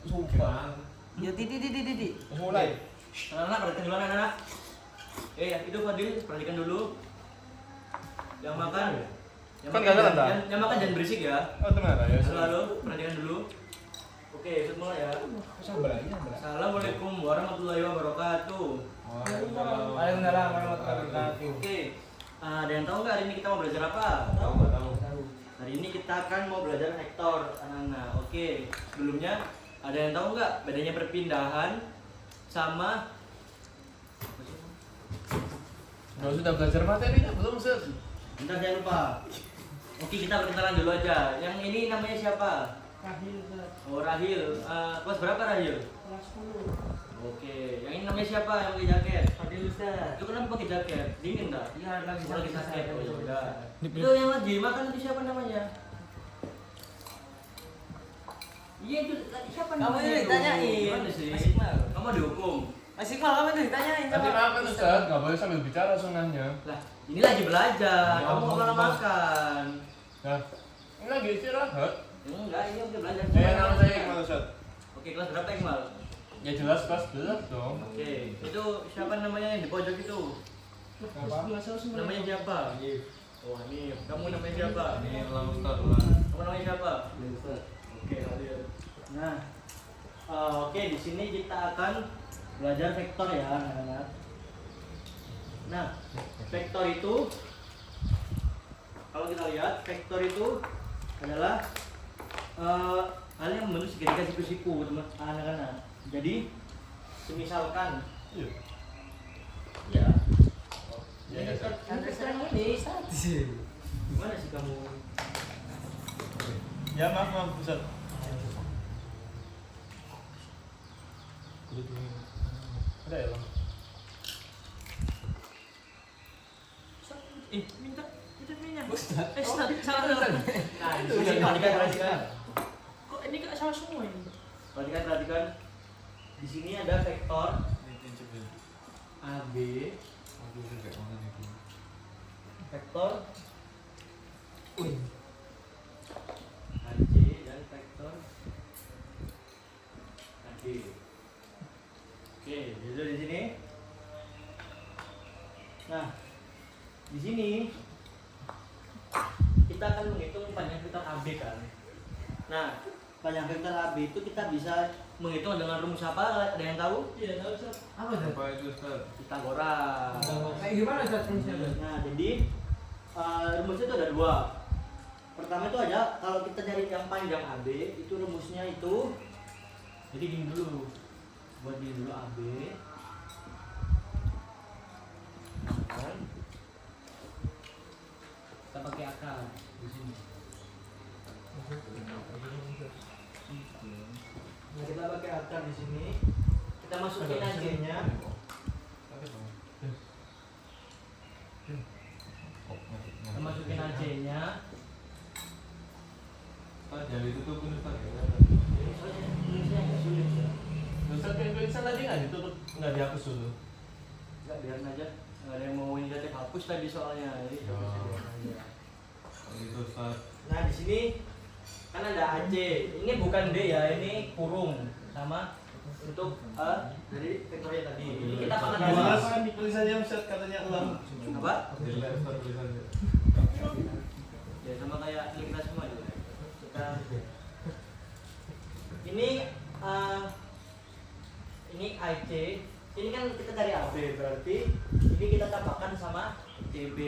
Sumpah. Ya titi. Mulai. Anak-anak perhatikan dulu anak-anak. Itu Fadil perhatikan dulu. Yang makan. Kan gak ada, tak? Yang makan jangan berisik ya. Oh, teman ya. Selalu perhatikan dulu. Oke, shoot mulai ya. Sabar aja, Assalamualaikum warahmatullahi wabarakatuh. Waalaikumsalam warahmatullahi wabarakatuh. Oke, ada yang tahu nggak hari ini kita mau belajar apa? Tahu. Hari ini kita akan mau belajar vektor, anak-anak. Oke, sebelumnya ada yang tahu nggak bedanya perpindahan sama Nggak sudah belajar materinya belum, Set? bentar jangan lupa. Oke, kita perkenalan dulu aja. Yang ini namanya siapa? Rahil, Oh, Rahil. Kelas berapa Rahil? kelas 10. Oke, yang ini namanya siapa yang pakai jaket? Fadil Ustaz. Itu kenapa pakai jaket? Dingin tak? Iya, lagi sakit. Oh, ya udah. Ini Itu yang lagi makan itu siapa namanya? Iya itu tadi siapa Kamu namanya? ini itu? ditanyain. Gimana sih? Mas Iqbal. Kamu dihukum. Mas Iqbal, kamu tuh ditanyain Nanti makan, Ustaz. Nggak boleh sambil bicara sunnahnya. Lah, ini lagi belajar. Ya, Kamu Allah. malah makan. Nah, ini lagi istirahat. Enggak, ini udah belajar. Nama saya Iqbal, Ustaz. Oke, kelas berapa Iqbal? Ya jelas kelas 11 dong. Oke, itu siapa namanya yang di pojok itu? Namanya siapa? Oh, ini. Kamu namanya siapa? Ini lah Ustaz. Kamu namanya siapa? Oke, Adil. Nah, oke di sini kita akan belajar vektor ya, anak-anak. Nah, vektor itu kalau kita lihat vektor itu adalah hal yang membentuk segitiga siku-siku, teman anak-anak. Jadi, semisalkan Iya. ya, Ya, ini Ustaz. sekarang ini gimana sih kamu? Ya, maaf, Ustaz. Ada ya, Bang? Minta minyak. Ustaz. Salah. Nah, di sini perhatikan. Kok ini gak salah semua ini? Perhatikan. Di sini ada vektor AB, vektor AC dan vektor AD. Oke, jadi di sini. Nah, di sini kita akan menghitung panjang vektor AB kan. Nah, panjang vektor AB itu kita bisa menghitung dengan rumus apa? Ada yang tahu? Iya, tahu Ustaz. Apa tuh? Apa itu, Ustaz? Pitagoras. Kayak gimana Ustaz rumusnya? Nah, jadi rumusnya itu ada dua. Pertama itu aja kalau kita cari yang panjang AB itu rumusnya itu. Jadi gini dulu, buat gini dulu AB. Kan? Kita pakai akar di sini. Nah, kita pakai akar di sini. Kita masukin AC-nya. Kita masukin AC-nya. Jangan ditutupin, Ustaz. Ini soalnya tulisnya agak sulit ya. Ustaz, kayak tulisan tadi nggak ditutup, nggak dihapus dulu. Enggak, biarin aja. Enggak ada yang mau ini tadi hapus tadi soalnya. Jadi Ya. biarin aja. Kalau itu, Ustaz. Nah, di sini kan ada AC. Ini bukan D ya, ini kurung sama untuk dari vektornya tadi. Ini kita pakai dua. Tulisannya Ustaz katanya ulang. Apa? Jelas Ustaz tulisannya. Ya sama kayak kita semua juga. Kita ini AC. Ini kan kita cari AB, berarti ini kita tambahkan sama CB.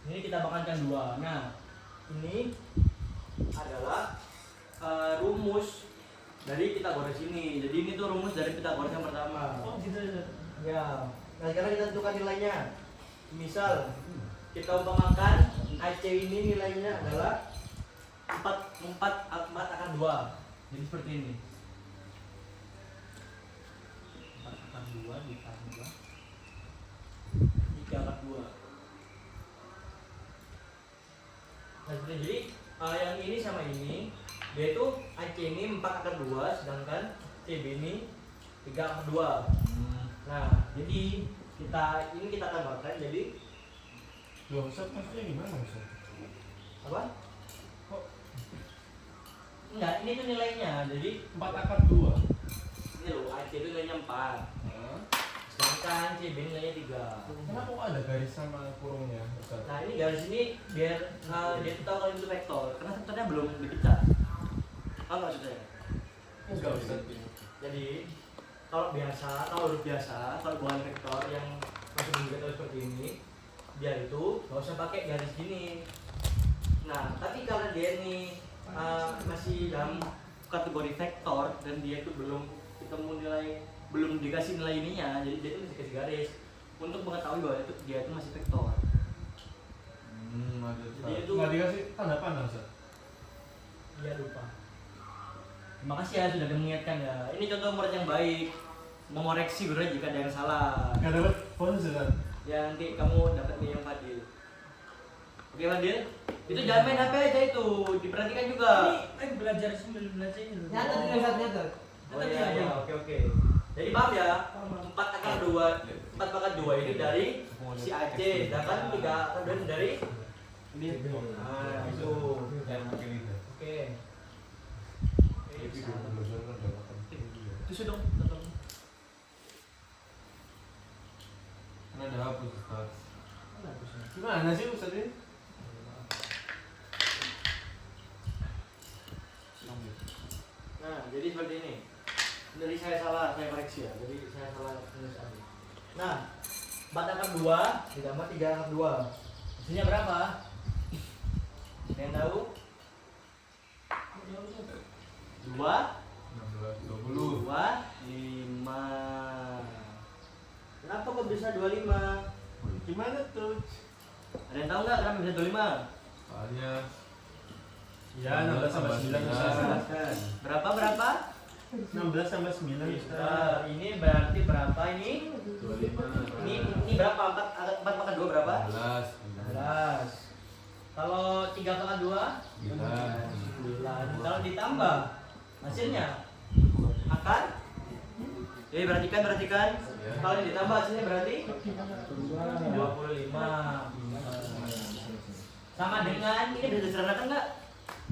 Ini kita tambahkan dua. Nah, ini adalah rumus dari Pitagoras ini. Jadi ini tuh rumus dari Pitagoras yang pertama. Oh, gitu ya. Ya. Nah, sekarang kita tentukan nilainya. Misal kita umpamakan AC ini nilainya adalah 4 akan 2. Jadi seperti ini. 4 akan 2 ditambah 3 akan 2. Nah, seperti jadi yang ini sama ini yaitu AC ini 4 akan 2 sedangkan CB ini 3 akan 2. Nah, jadi kita tambahkan jadi Loh, Ustaz maksudnya gimana Ustaz? Apa? Kok Enggak, ini tuh nilainya. Jadi 4 akar 2? ini loh, AC itu nilainya 4. Hah? Sedangkan CB nilainya 3. Kenapa kok ada garis sama kurungnya Ustaz? Nah ini garis ini biar dia tuh tahu kalau itu vektor. Karena vektornya belum dipecah. Apa maksudnya? Enggak Ustaz. Jadi kalau huruf biasa, kalau bukan vektor yang masih menunjukkan seperti ini, dia itu nggak usah pakai garis gini. Nah, tapi karena dia ini masih dalam kategori vektor dan dia itu belum ketemu nilai, belum dikasih nilai ininya, jadi dia itu masih kasih garis untuk mengetahui bahwa dia itu masih vektor. Ada Jadi itu nggak dikasih tanda panah Ustaz? dia lupa. Terima kasih ya sudah mengingatkan ya. Ini contoh murid yang baik, mengoreksi guru jika ada yang salah. Nggak dapat bonus Ustaz? Ya nanti kamu dapat nih yang Fadil. Oke Fadil, itu jangan main HP aja itu, diperhatikan juga. Ini belajar sambil belajar ini. Nyata tuh Ustaz, nyata. Oh iya, iya, oke. Jadi paham ya, 4 akar 2 ini dari si Aceh, sedangkan 3 akar 2 ini dari Ini nah itu. yang mungkin itu. Oke. Tapi dulu kan dapat. Itu dong, tonton. Kan ada hapus Ustaz. Gimana sih Ustaz ini? Nah, jadi seperti ini. Dari saya salah, saya koreksi ya. Jadi saya salah penulisan. Nah, 4 akar 2 ditambah 3 akar 2. Hasilnya berapa? Ada yang tahu? 2 16, 20. 5. Kenapa kok bisa 25? Gimana tuh? Ada yang tahu nggak kenapa bisa 25? Soalnya ya 16 sama 9 Ustaz. Jelaskan. Berapa? 16 sama 9 Ustaz. Nah, ini berarti berapa ini? 25. Ini berapa? 4 pangkat 2 berapa? 16. 11. Kalau 3 pangkat 2? 9. Kalau ditambah hasilnya akar? Jadi perhatikan. Ya. Kalau ini ditambah hasilnya berarti 25. Sama dengan ini bisa disederhanakan nggak?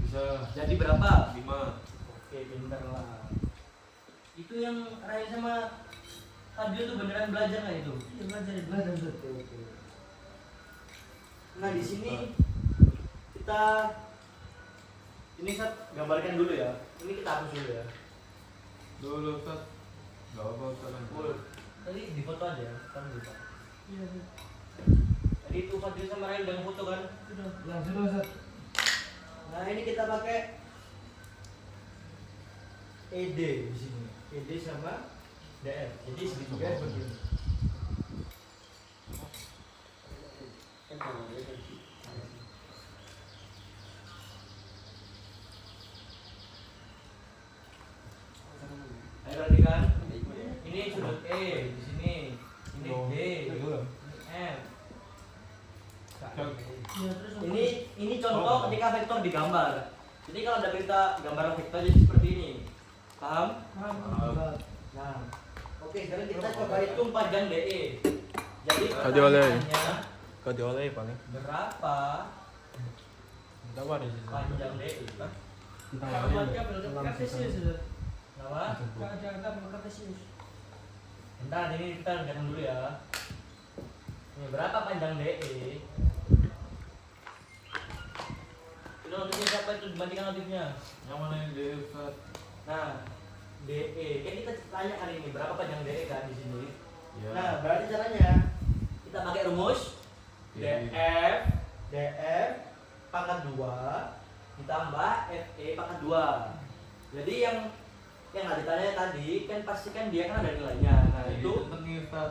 Bisa Jadi berapa? 5. Oke, pinter lah. Itu yang Ryan sama Fadil tuh beneran belajar nggak itu? Iya, belajar. Nah di sini kita ini saya gambarkan dulu ya. Ini kita hapus dulu ya. Dulu Ustaz. Enggak apa-apa Ustaz. Tadi di foto aja, kan lupa. Iya, Tadi itu Fadil sama Ryan udah foto kan? sudah. Langsung Ustaz. Nah ini kita pakai ED di sini. ED sama DF. Jadi segitiga seperti ini. Ayo perhatikan. Ini sudut E di sini. Ini D. Ini F. Iya, terus Ini contoh ketika vektor digambar. Jadi kalau ada kita gambar vektor jadi seperti ini. Paham? paham. Nah. Oke, sekarang kita coba hitung panjang DE. Jadi Tadi oleh. pertanyaannya Kau dioleh paling. berapa Tawar di sini. panjang DE? Kalau buat kabel kartesius sudah. Kenapa? Nggak ada kabel kartesius. Bentar, ini kita kerjakan dulu ya. Ini berapa panjang DE? Itu notifnya siapa itu? Dibandingkan notifnya. Yang mana yang dia Ustaz? Nah, DE. Kan kita tanya kali ini berapa panjang DE kan di sini. Ya. Nah, berarti caranya kita pakai rumus DF pangkat 2 ditambah FE pangkat 2. Jadi yang nggak ditanya tadi kan pastikan dia kan ada nilainya. Nah, itu penting Ustaz.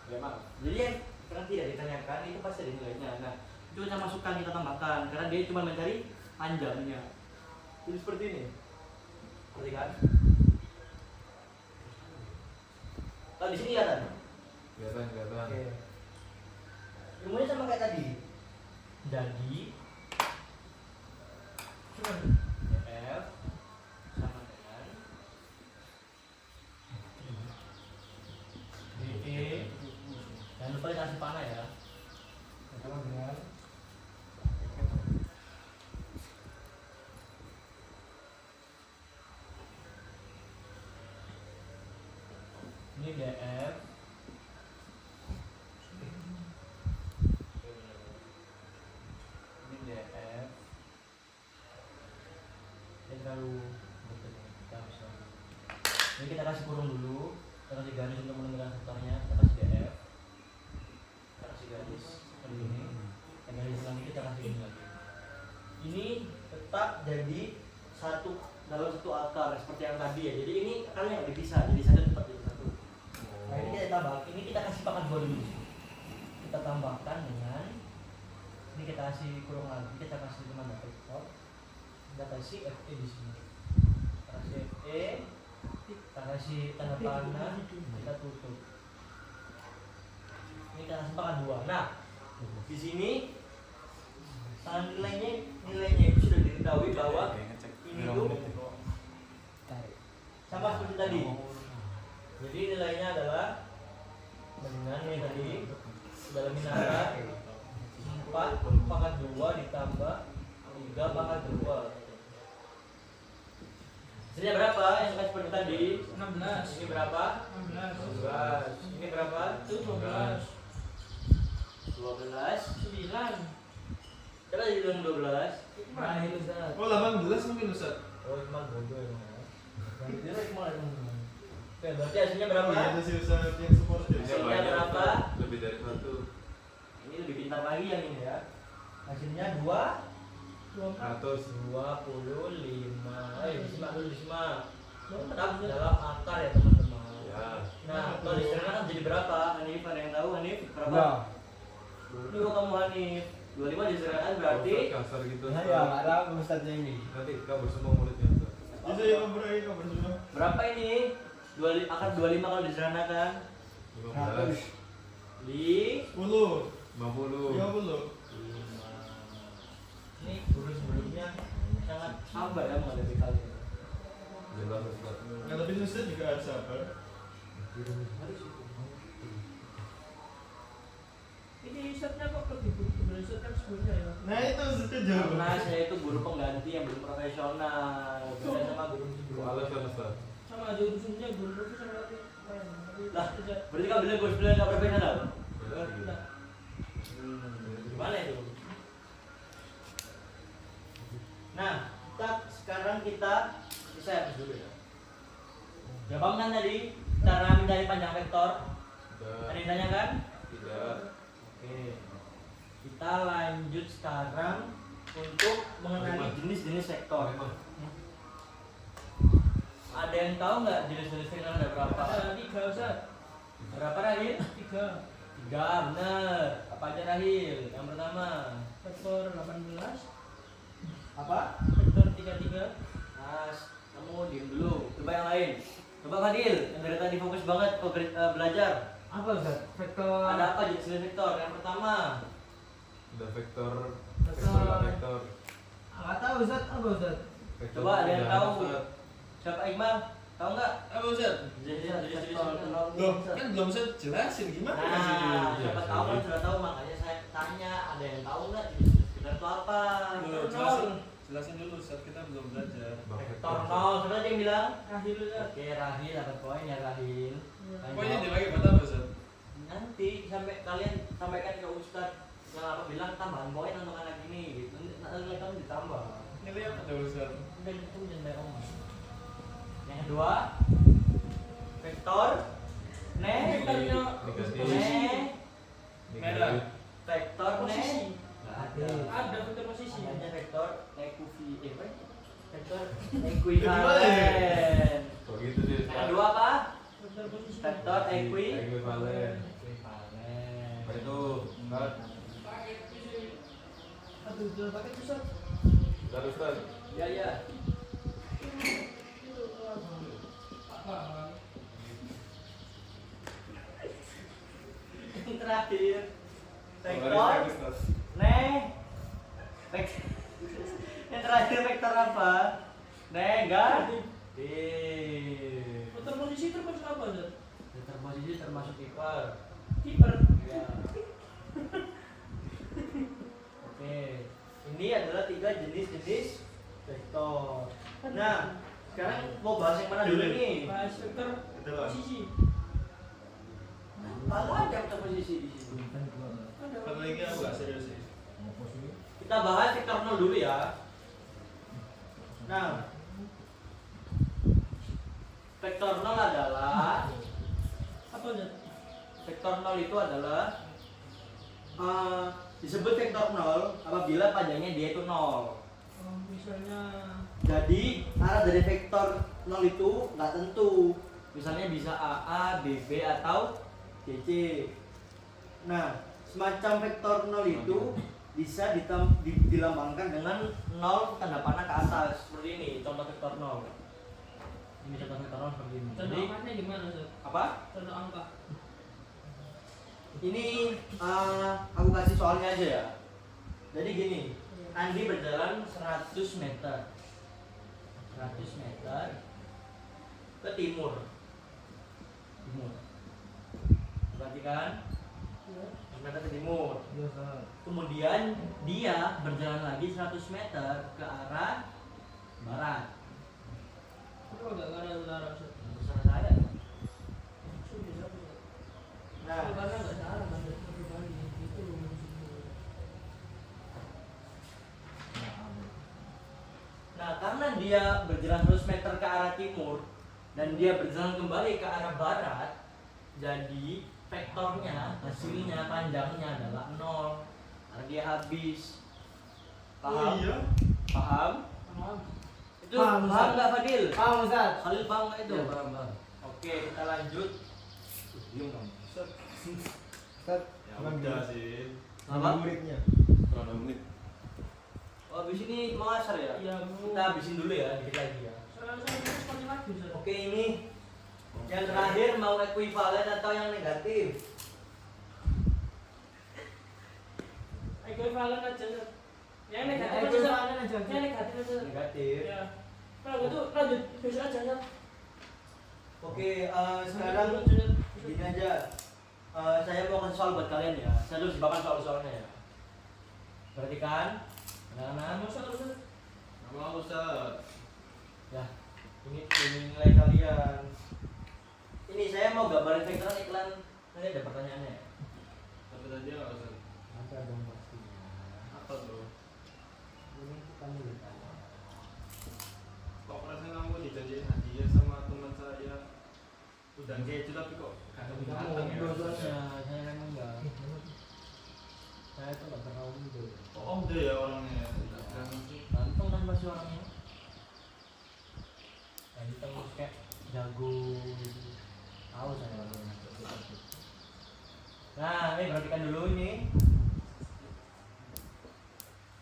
ya maaf. Jadi yang karena tidak ditanyakan itu pasti ada nilainya. Nah, itu kita masukkan, kita tambahkan karena dia cuma mencari panjangnya. Jadi seperti ini. Perhatikan. Kalau di sini kelihatan. Kelihatan. Oke. Ilmunya sama kayak tadi. Jadi F sama dengan DE. Jangan lupa dikasih panah ya. Sama dengan kita kasih kurung dulu, kita kasih garis untuk menentukan vektornya, kita kasih df, kita kasih garis seperti ini, dan garis lagi kita kasih ini lagi. Ini tetap jadi dalam satu akar seperti yang tadi ya. Jadi ini akarnya nggak dipisah, jadi satu tetap jadi satu. Nah ini kita tambah, ini kita kasih pangkat 2 dulu. Kita tambahkan dengan ini kita kasih kurung lagi, kita kasih kemana vektor, kita kasih fe di sini. Kita kasih fe, kita kasih tanda panah, kita tutup. Ini kita kasih pangkat 2. Nah di sini nilainya itu sudah diketahui bahwa ini tuh sama seperti tadi. Jadi nilainya adalah dengan ini tadi dalam minara 4 pangkat 2 ditambah 3 pangkat 2. Hasilnya berapa? Yang seperti tadi 16. ini berapa? 16. 12. Ini berapa? Itu 12. 12. 9. Coba jadi bilang 12. Nah, itu Ustaz. Oh 18 mungkin Ustaz. Oh cuma bodoh ya. Nanti dia cuma teman-teman. Oke, berarti hasilnya berapa? Iya, ada sih Ustaz yang support ya. Hasilnya berapa? Lebih dari 1. Ini lebih pintar lagi yang ini ya. Hasilnya 2 100. 25. Disimak dulu disimak. Tetap dalam akar ya teman-teman. Ya. Nah, kalau diserahkan jadi berapa? Hanif ada yang tahu Hanif berapa? Ya. Dulu kamu Hanif. 25 diserahkan berarti Ustaz kasar gitu. Ya, ya, nggak tahu Ustaz ini. Nanti kabur semua mulutnya Ustaz. Bisa ya kabur semua. berapa ini? Akar 25 kalau diserahkan 15. di 10, 50. 30. ini guru sebelumnya sangat sabar ya menghadapi kalian. Jelas Ustaz. Nah, tapi Ustaz juga harus sabar. Ini Ustaznya kok lebih dari Ustaz kan sebelumnya ya. Nah, itu setuju. Karena saya itu guru pengganti yang belum profesional, beda sama guru Kok sebelumnya. alasan Ustaz? Sama aja urusannya guru profesional tapi Lah, berarti kamu bilang guru sebelumnya nggak profesional? Tidak. Gimana itu? Nah, sekarang kita saya hapus dulu ya. Gampang kan tadi cara mencari panjang vektor? Tidak. Ada yang tanyakan? Tidak. Oke. Kita lanjut sekarang untuk mengenali jenis-jenis vektor. Ada yang tahu nggak jenis-jenis vektor ada berapa? Ada 3 Ustaz. Berapa Rahil? 3. 3, bener. Apa aja Rahil? Yang pertama Vektor 18. apa? Vektor 33. Mas, kamu diem dulu. Coba yang lain. Coba Fadil, yang dari tadi fokus banget belajar. Apa Ustaz? Vektor. Ada apa jenis vektor? Yang pertama, Ada vektor. Vektor. Vektor. Nggak tahu Ustaz, apa Ustaz? Vektor coba ada yang tidak, tahu? Ustaz. Siapa Iqbal? Tahu nggak? Apa Ustaz? Jenis vektor. Loh, kan belum saya jelasin gimana sih? Nah, Iya, siapa iya. tahu kan sudah tahu, makanya saya tanya. Ada yang tahu nggak jenis vektor itu apa? Loh, jelasin dulu Ustaz, kita belum belajar. Vektor 0. Siapa tadi yang bilang? Akhir Ustaz. Oke, Rahil dapat poin ya Rahil. Pokoknya nilainya buat apa Ustaz? Nanti sampai kalian sampaikan ke Ustadz yang apa bilang tambahan poin untuk anak ini gitu. Nanti kamu ditambah. Nilai apa tuh Ustaz? Udah itu jangan om. Yang kedua, vektor ne Vektornya Merah. vektor ne posisi. nggak ada. Ada vektor posisi. Adanya vektor vektor Gimana ekuivalen. Kok gitu sih Yang Ustaz? kedua apa? Vektor posisi. Vektor Ekuivalen. ekuivalen. Apa itu? Ustaz. Aduh, udah pakai Ustaz. Ustaz, Ustaz. Ya ya. Itu apa? Yang terakhir vektor Ustaz. ne vektor. Yang terakhir vektor apa? Negatif. Vektor posisi termasuk apa Ustaz? Vektor posisi termasuk kiper. Kiper. Ya. Oke, ini adalah 3 jenis-jenis vektor. Nah, sekarang mau bahas yang mana dulu nih? Bahas vektor Kita bahas. posisi. Kalau ada vektor posisi di sini. Satu lagi aku nggak serius sih. Kita bahas vektor 0 dulu ya. Nah, Vektor 0 adalah Apa Ustaz? vektor 0 itu adalah disebut vektor 0 apabila panjangnya dia itu 0. Misalnya Jadi arah dari vektor 0 itu nggak tentu. Misalnya bisa AA, BB atau CC. Nah, semacam vektor 0 itu bisa dilambangkan dengan 0 tanda panah ke atas seperti ini. Contoh vektor 0. Ini contoh vektor 0 seperti ini. contoh Jadi angkanya gimana Ustaz? apa? Contoh angka. Ini aku kasih soalnya aja ya. Jadi gini, Andi berjalan 100 meter. 100 meter ke timur. Perhatikan, Ya. 100 meter ke timur. Iya, Ustaz. Kemudian dia berjalan lagi 100 meter ke arah barat. Itu agak ke arah utara Ustaz. Bersama saya. Sudah Ustaz. Nah, Karena nggak salah kan dari pribadi itu maksudnya. Nah, karena dia berjalan 100 meter ke arah timur dan dia berjalan kembali ke arah barat, jadi vektornya, hasilnya, panjangnya adalah 0 karena dia habis. Paham? Oh iya. Paham? Paham. Itu Paham, paham Ustaz. nggak Fadil? Paham Ustaz? Khalil paham nggak itu? Iya, paham. Oke, kita lanjut. Diam kamu. Ustaz, Ya udah sih. Apa? muridnya. Berapa menit? Oh, habis ini mau asar ya? Iya, Bu. Kita habisin dulu ya, dikit lagi ya. Saya seperti lagi Ustaz. Oke, ini yang terakhir mau ekuivalen atau yang negatif? Ekuivalen aja Ustaz. Yang negatif aja Ekuivalen Ustaz. aja. Yang negatif aja Ustaz. Negatif. Ya. Kalau gitu lanjut besok aja Ustaz. Oke, sekarang gini aja. Saya mau kasih soal buat kalian ya. Saya terus jebakan soal-soalnya ya. Perhatikan, anak-anak. Nama Ustaz Ustaz. Nama Ustaz. Ya, ini nilai kalian. Ini saya mau gambarin vektoran iklan. Nanti ada pertanyaannya. Tapi tadi nggak Ustaz. Ada dong pastinya. Apa tuh? Ini kita mulai tanya. Kok rasanya kamu dijanjiin hadiah sama teman saya? Udah keju tapi kok kagak Kamu datang ya? dua-duanya, saya memang enggak. Saya tuh nggak terlalu muda. Oh, om deh ya orangnya. Ganteng sih. Ganteng kan pasti orangnya. Ganteng terus kayak jago. Tahu saya orangnya. Nah, ini perhatikan dulu ini.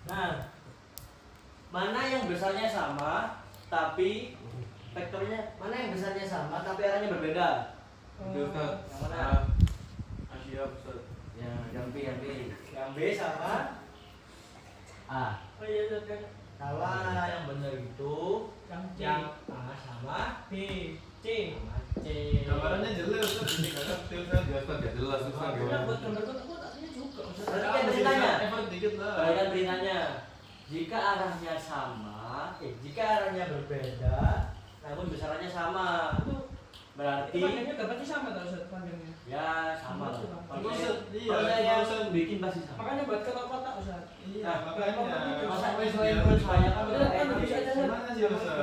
Nah, mana yang besarnya sama tapi vektornya, mana yang besarnya sama tapi arahnya berbeda? Itu Ustaz. Yang mana? Asia Ustaz. Ya, yang B, yang B. Yang B sama A. Oh iya Ustaz kan. Salah, yang benar itu Yang C. yang A sama B. C. sama C. Gambarannya jelas Ustaz. Ini nggak ngerti Ustaz. Ya Ustaz, ya jelas Ustaz. Karena gimana? buat gambar kotak artinya juga Ustaz. Berarti Apa kan sih, beritanya. Ustaz? Effort dikit lah. Perhatikan beritanya. Jika arahnya sama, jika arahnya berbeda, namun besarannya sama, Itu berarti panjangnya nggak pasti sama tau Ustaz panjangnya. ya sama lah. Terus, iya, Kalau saya yang terus. bikin pasti sama. Makanya buat kotak-kotak Ustaz. Iya, Nah, makanya. masa Sampai selain dia- pun saya kan Udah, udah kan enak. bisa aja Ustaz. Gimana sih, Ustaz?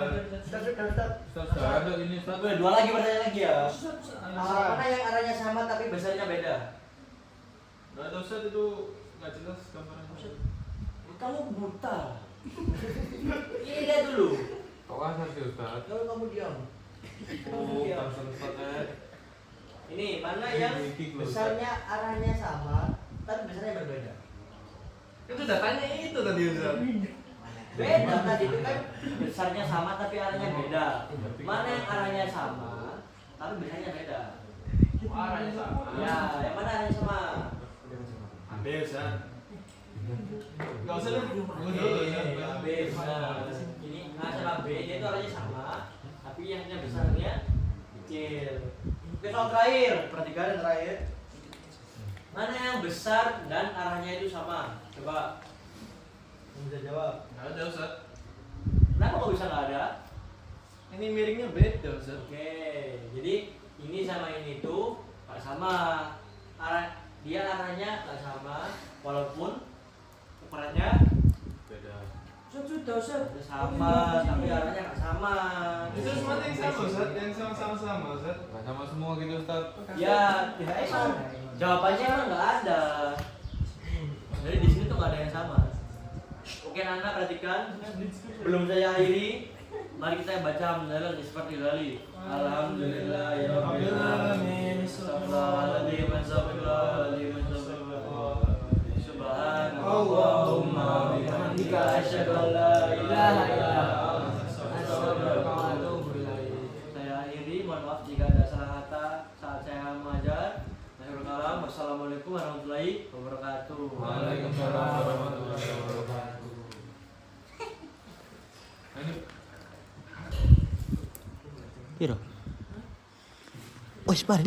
Ustaz, Ustaz. Ustaz, nggak ada ini Ustaz. Oke, dua lagi pertanyaan lagi ya. Ustaz, Mana yang arahnya sama tapi besarnya beda? Nggak ada Ustaz itu nggak jelas gambarannya. Ustaz. Kamu buta. Ini lihat dulu. Kok kasar sih Ustaz? Kalau kamu diam. Oh, kasar Ustaz. Ini mana yang Ini loh, Ustaz. besarnya arahnya sama tapi besarnya berbeda? Itu datanya itu tadi Ustaz. Beda tadi itu kan besarnya sama tapi arahnya beda. Mana yang arahnya sama tapi besarnya beda? Arahnya sama. Ya, yang mana arahnya sama? B Ustaz. Nggak usah deh. Tunggu dulu Ustaz. B, benar. Ini A sama B dia itu arahnya sama tapi yang besarnya kecil. Oke, soal terakhir, perhatikan yang terakhir. Mana yang besar dan arahnya itu sama? Coba. Yang bisa jawab. Nggak ada Ustaz. Kenapa kok bisa nggak ada? Ini miringnya beda Ustaz. Oke, jadi ini sama ini tuh nggak sama. Dia arahnya nggak sama, walaupun ukurannya Beda. Sudah Ustaz. Udah sama, tapi arahnya nggak sama. Itu semua yang sama Ustaz, yang sama-sama Ustaz. Nggak sama semua gitu Ustaz. Ya, tidak emang. Jawabannya emang nggak ada. Jadi di sini tuh nggak ada yang sama. Oke, anak perhatikan. Belum saya akhiri, mari kita baca hamdalah seperti tadi. Alhamdulillah ya rabbil alamin. Astagfirullahaladzim, astagfirullahaladzim, astagfirullah. Subhanallahumma bihamdika asyhadu an la ilaha illa anta astaghfiruka wa atubu ilaik. Saya akhiri, mohon maaf jika ada salah kata saat saya mengajar. Wassalamualaikum warahmatullahi wabarakatuh. Waalaikumsalam warahmatullahi wabarakatuh. Piro? Wis bar